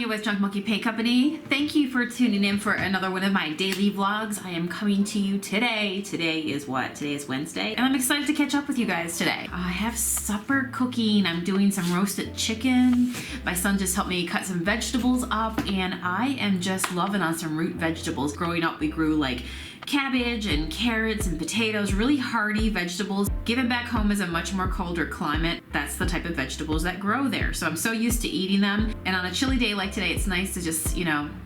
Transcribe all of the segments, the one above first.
Sonia with Junk Monkey Paint Company. Thank you for tuning in for another one of my daily vlogs. I am coming to you today. Today is what? Today is Wednesday. And I'm excited to catch up with you guys today. I have supper cooking. I'm doing some roasted chicken. My son just helped me cut some vegetables up and I am just loving on some root vegetables. Growing up, we grew like cabbage and carrots and potatoes, really hearty vegetables. Given back home is a much more colder climate, that's the type of vegetables that grow there. So I'm so used to eating them. And on a chilly day like today, it's nice to just,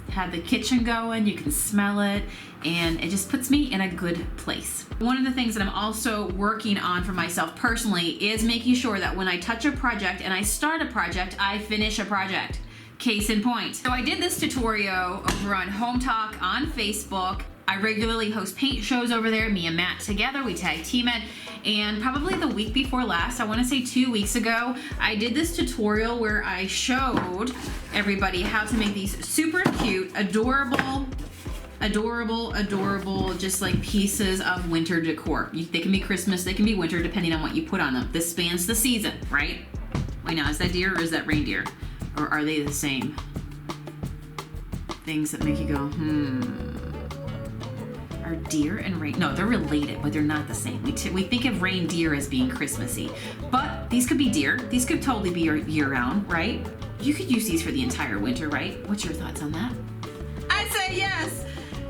have the kitchen going, you can smell it, and it just puts me in a good place. One of the things that I'm also working on for myself personally is making sure that when I touch a project and I start a project, I finish a project. Case in point. So I did this tutorial over on Home Talk on Facebook. I regularly host paint shows over there, me and Matt together, we tag team it, and probably the week before last, I want to say 2 weeks ago, I did this tutorial where I showed everybody how to make these super cute, adorable, just like pieces of winter decor. They can be Christmas, they can be winter, depending on what you put on them. This spans the season, right? Wait, now, is that deer or is that reindeer? Or are they the same? Things that make you go, Are deer and rain? No, they're related, but they're not the same. We think of reindeer as being Christmassy, but these could be deer. These could totally be year-round, right? You could use these for the entire winter, right? What's your thoughts on that? I say yes.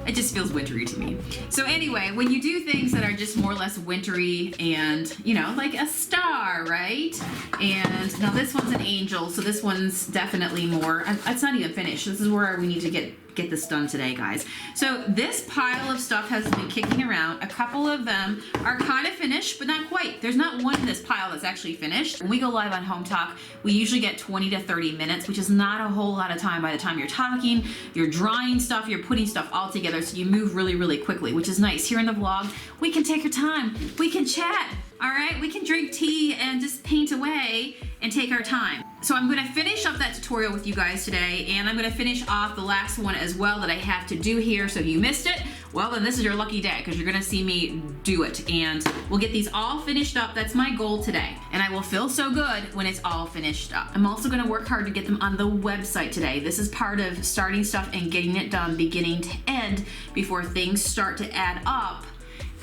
It just feels wintry to me. So anyway, when you do things that are just more or less wintry and, like a star, right? And now this one's an angel, so this one's definitely more, it's not even finished. This is where we need to get this done today, guys. So this pile of stuff has been kicking around. A couple of them are kind of finished, but not quite. There's not one in this pile that's actually finished. When we go live on Home Talk, we usually get 20 to 30 minutes, which is not a whole lot of time by the time you're talking, you're drawing stuff, you're putting stuff all together, so you move really, really quickly, which is nice. Here in the vlog, we can take our time, we can chat, all right? We can drink tea and just paint away and take our time. So I'm gonna finish up that tutorial with you guys today, and I'm gonna finish off the last one as well that I have to do here. So if you missed it, well then this is your lucky day, because you're gonna see me do it, and we'll get these all finished up. That's my goal today, and I will feel so good when it's all finished up. I'm also gonna work hard to get them on the website today. This is part of starting stuff and getting it done beginning to end before things start to add up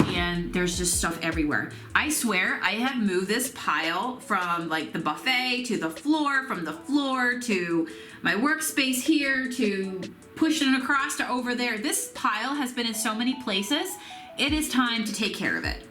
and there's just stuff everywhere. I swear I have moved this pile from like the buffet to the floor, from the floor to my workspace here to pushing it across to over there. This pile has been in so many places. It is time to take care of it.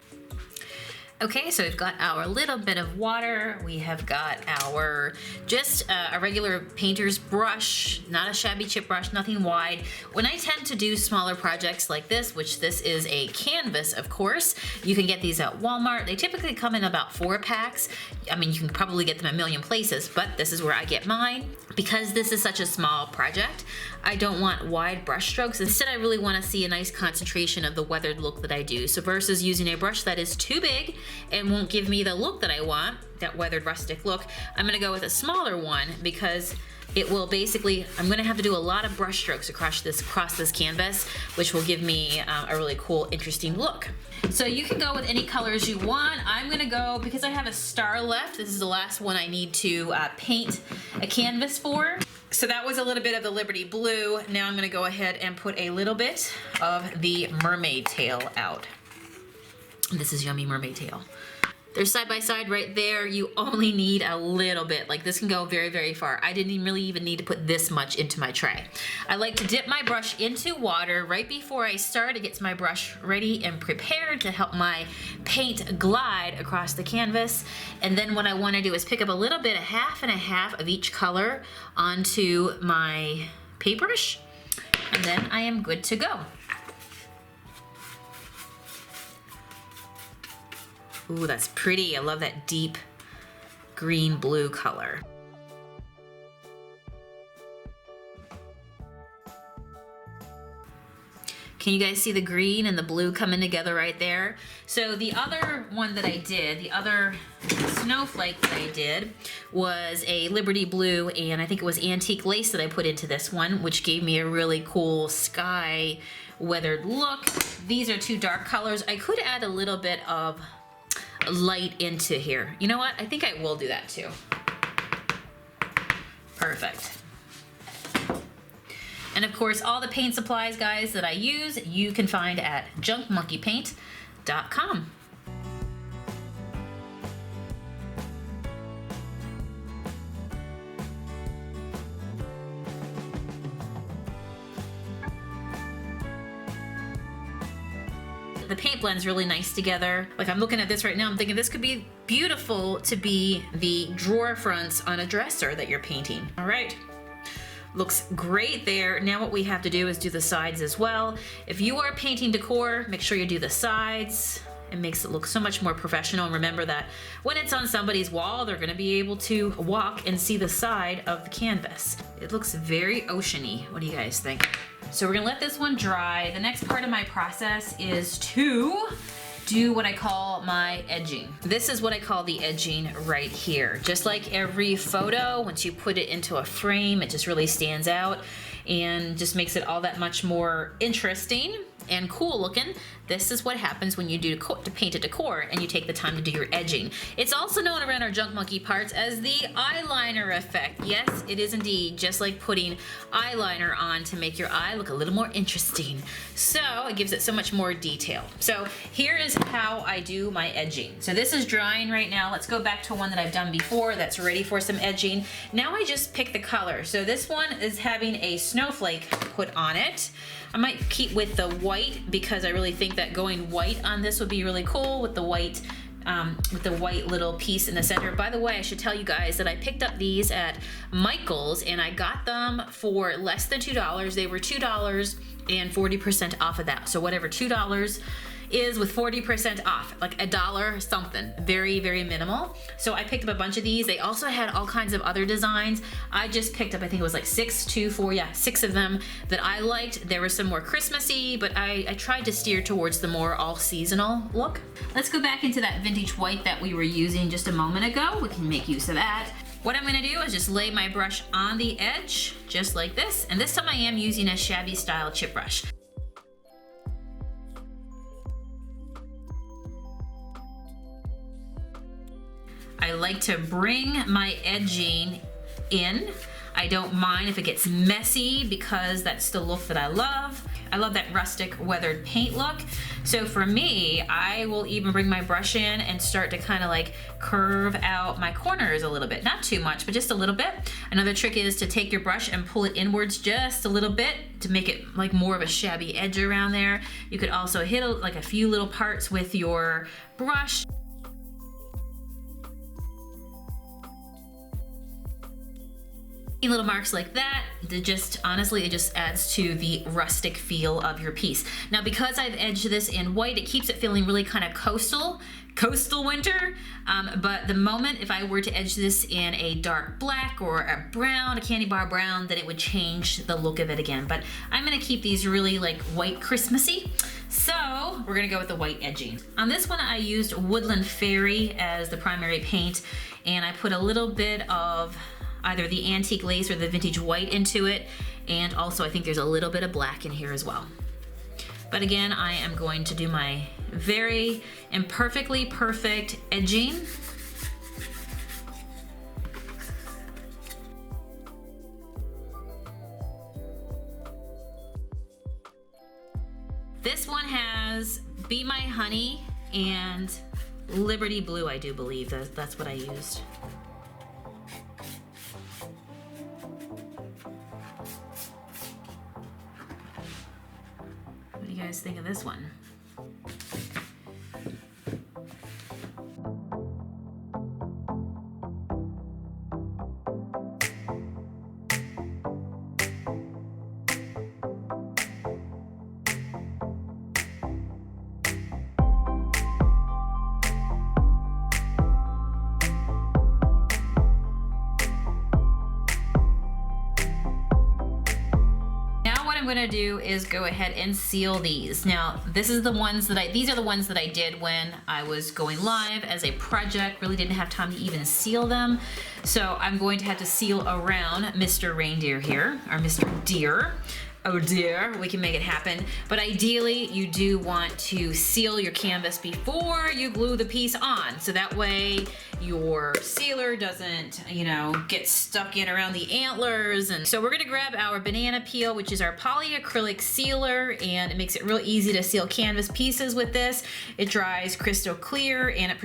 Okay, so we've got our little bit of water. We have got our just a regular painter's brush, not a shabby chip brush, nothing wide. When I tend to do smaller projects like this, which this is a canvas, of course, you can get these at Walmart. They typically come in about 4 packs. I mean, you can probably get them a million places, but this is where I get mine. Because this is such a small project, I don't want wide brush strokes. Instead, I really want to see a nice concentration of the weathered look that I do. So versus using a brush that is too big and won't give me the look that I want, that weathered rustic look, I'm gonna go with a smaller one because it will basically, I'm gonna have to do a lot of brush strokes across this canvas, which will give me a really cool, interesting look. So you can go with any colors you want. I'm gonna go, because I have a star left, this is the last one I need to paint a canvas for. So that was a little bit of the Liberty Blue. Now I'm gonna go ahead and put a little bit of the mermaid tail out. This is yummy mermaid tail. They're side by side right there. You only need a little bit. Like this can go very, very far. I didn't really even need to put this much into my tray. I like to dip my brush into water right before I start. It gets my brush ready and prepared to help my paint glide across the canvas. And then what I want to do is pick up a little bit, a half and a half of each color onto my paintbrush. And then I am good to go. Ooh, that's pretty. I love that deep green blue color. Can you guys see the green and the blue coming together right there? So the other one that I did, the other snowflake that I did was a Liberty Blue, and I think it was antique lace that I put into this one, which gave me a really cool sky weathered look. These are 2 dark colors. I could add a little bit of light into here. You know what? I think I will do that too. Perfect. And of course, all the paint supplies, guys, that I use, you can find at junkmonkeypaint.com. The paint blends really nice together. Like, I'm looking at this right now, I'm thinking this could be beautiful to be the drawer fronts on a dresser that you're painting. All right. Looks great there. Now what we have to do is do the sides as well. If you are painting decor, make sure you do the sides. It makes it look so much more professional. And remember that when it's on somebody's wall, they're gonna be able to walk and see the side of the canvas. It looks very oceany. What do you guys think? So we're gonna let this one dry. The next part of my process is to do what I call my edging. This is what I call the edging right here. Just like every photo, once you put it into a frame, it just really stands out and just makes it all that much more interesting and cool looking. This is what happens when you do to paint a decor and you take the time to do your edging. It's also known around our Junk Monkey parts as the eyeliner effect. Yes, it is indeed just like putting eyeliner on to make your eye look a little more interesting. So it gives it so much more detail. So here is how I do my edging. So this is drying right now. Let's go back to one that I've done before that's ready for some edging. Now I just pick the color. So this one is having a snowflake put on it. I might keep with the white because I really think that going white on this would be really cool with the white little piece in the center. By the way, I should tell you guys that I picked up these at Michael's and I got them for less than $2. They were $2 and 40% off of that. So whatever $2 is with 40% off, like $1 something, very, very minimal. So I picked up a bunch of these. They also had all kinds of other designs. I just picked up, I think it was like 6 of them that I liked. There were some more Christmassy, but I tried to steer towards the more all seasonal look. Let's go back into that vintage white that we were using just a moment ago. We can make use of that. What I'm gonna do is just lay my brush on the edge, just like this. And this time I am using a shabby style chip brush. I like to bring my edging in. I don't mind if it gets messy because that's the look that I love. I love that rustic weathered paint look. So for me, I will even bring my brush in and start to kind of like curve out my corners a little bit. Not too much, but just a little bit. Another trick is to take your brush and pull it inwards just a little bit to make it like more of a shabby edge around there. You could also hit like a few little parts with your brush. Little marks like that, honestly, it just adds to the rustic feel of your piece. Now, because I've edged this in white, it keeps it feeling really kind of coastal winter. But the moment if I were to edge this in a dark black or a brown, a candy bar brown, then it would change the look of it again. But I'm gonna keep these really like white Christmassy. So we're gonna go with the white edging. On this one, I used Woodland Fairy as the primary paint, and I put a little bit of either the antique lace or the vintage white into it, and also I think there's a little bit of black in here as well. But again, I am going to do my very imperfectly perfect edging. This one has Be My Honey and Liberty Blue, I do believe. That's what I used. What do you guys think of this one? I'm gonna do is go ahead and seal these. Now, these are the ones that I did when I was going live as a project. Really didn't have time to even seal them. So I'm going to have to seal around Mr. Reindeer here, or Mr. Deer. oh dear, we can make it happen. But ideally, you do want to seal your canvas before you glue the piece on. So that way your sealer doesn't, you know, get stuck in around the antlers. And so we're gonna grab our banana peel, which is our polyacrylic sealer, and it makes it real easy to seal canvas pieces with this. It dries crystal clear and it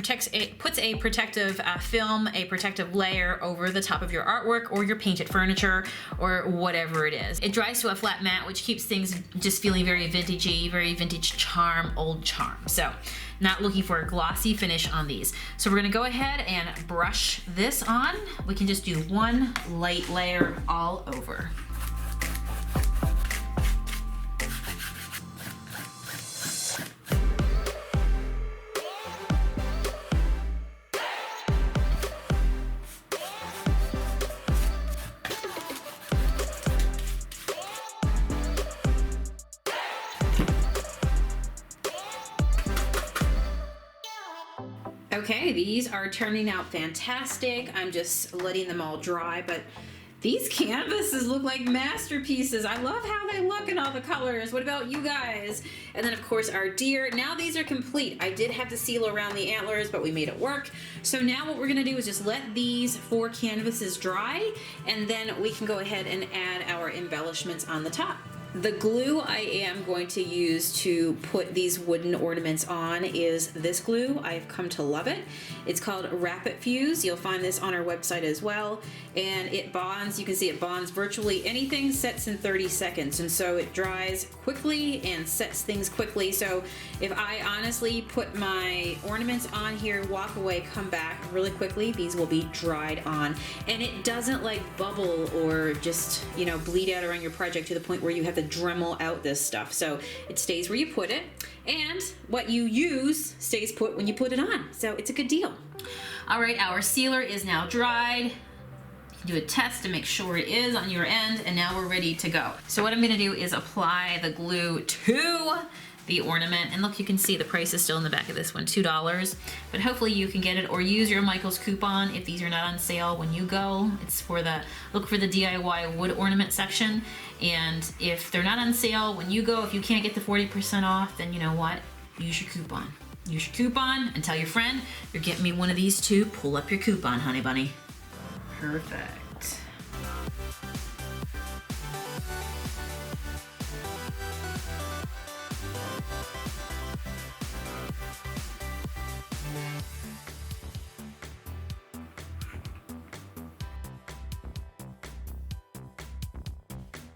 puts a protective film, a protective layer over the top of your artwork or your painted furniture or whatever it is. It dries to a flat mat, which keeps things just feeling very vintagey, very vintage charm, old charm. So not looking for a glossy finish on these. So we're gonna go ahead and brush this on. We can just do one light layer all over. Okay, these are turning out fantastic. I'm just letting them all dry, but these canvases look like masterpieces. I love how they look in all the colors. What about you guys? And then of course our deer. Now these are complete. I did have to seal around the antlers, but we made it work. So now what we're gonna do is just let these 4 canvases dry, and then we can go ahead and add our embellishments on the top. The glue I am going to use to put these wooden ornaments on is this glue. I've come to love it. It's called Rapid Fuse. You'll find this on our website as well. And it bonds, you can see it bonds virtually anything, sets in 30 seconds. And so it dries quickly and sets things quickly. So if I honestly put my ornaments on here, walk away, come back really quickly, these will be dried on. And it doesn't like bubble or just, you know, bleed out around your project to the point where you have to Dremel out this stuff. So it stays where you put it, and what you use stays put when you put it on. So it's a good deal. All right, our sealer is now dried. You can do a test to make sure it is on your end, and now we're ready to go. So what I'm gonna do is apply the glue to the ornament, and look, you can see the price is still in the back of this one, $2, but hopefully you can get it, or use your Michael's coupon if these are not on sale when you go. It's for the, look for the DIY wood ornament section, and if they're not on sale when you go, if you can't get the 40% off, then you know what, use your coupon. Use your coupon and tell your friend you're getting me one of these too. Pull up your coupon, honey bunny. Perfect.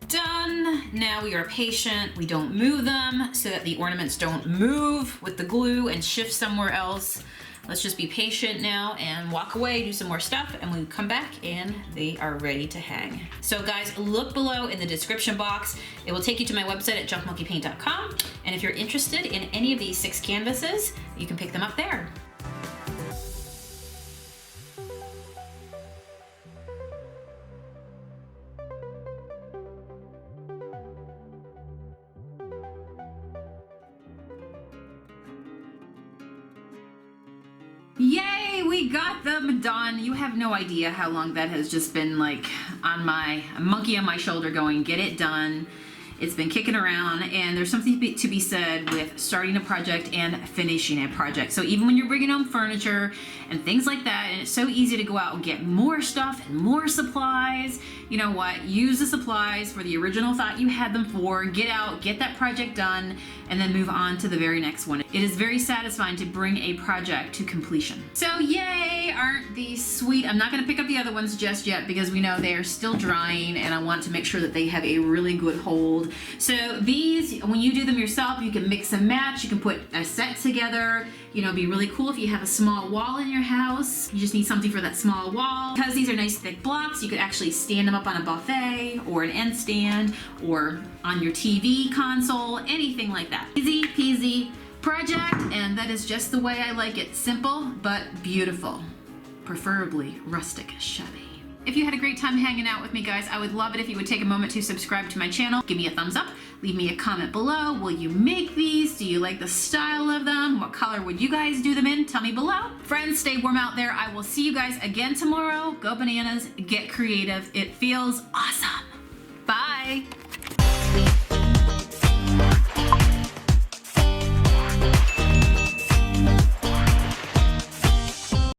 Done. Now we are patient. We don't move them so that the ornaments don't move with the glue and shift somewhere else. Let's just be patient now and walk away, do some more stuff, and we come back and they are ready to hang. So guys, look below in the description box. It will take you to my website at junkmonkeypaint.com. And if you're interested in any of these 6 canvases, you can pick them up there. Yay, we got them done. You have no idea how long that has just been like on my monkey on my shoulder going, get it done. It's been kicking around, and there's something to be said with starting a project and finishing a project. So even when you're bringing home furniture and things like that, and it's so easy to go out and get more stuff and more supplies, you know what, use the supplies for the original thought you had them for, get out, get that project done, and then move on to the very next one. It is very satisfying to bring a project to completion. So yay, aren't these sweet? I'm not gonna pick up the other ones just yet because we know they are still drying, and I want to make sure that they have a really good hold. So these, when you do them yourself, you can mix and match, you can put a set together. You know, it'd be really cool if you have a small wall in your house. You just need something for that small wall. Because these are nice thick blocks, you could actually stand them up on a buffet or an end stand or on your TV console, anything like that. Easy peasy project, and that is just the way I like it. Simple but beautiful. Preferably rustic, shabby. If you had a great time hanging out with me, guys, I would love it if you would take a moment to subscribe to my channel. Give me a thumbs up. Leave me a comment below. Will you make these? Do you like the style of them? What color would you guys do them in? Tell me below. Friends, stay warm out there. I will see you guys again tomorrow. Go bananas. Get creative. It feels awesome. Bye.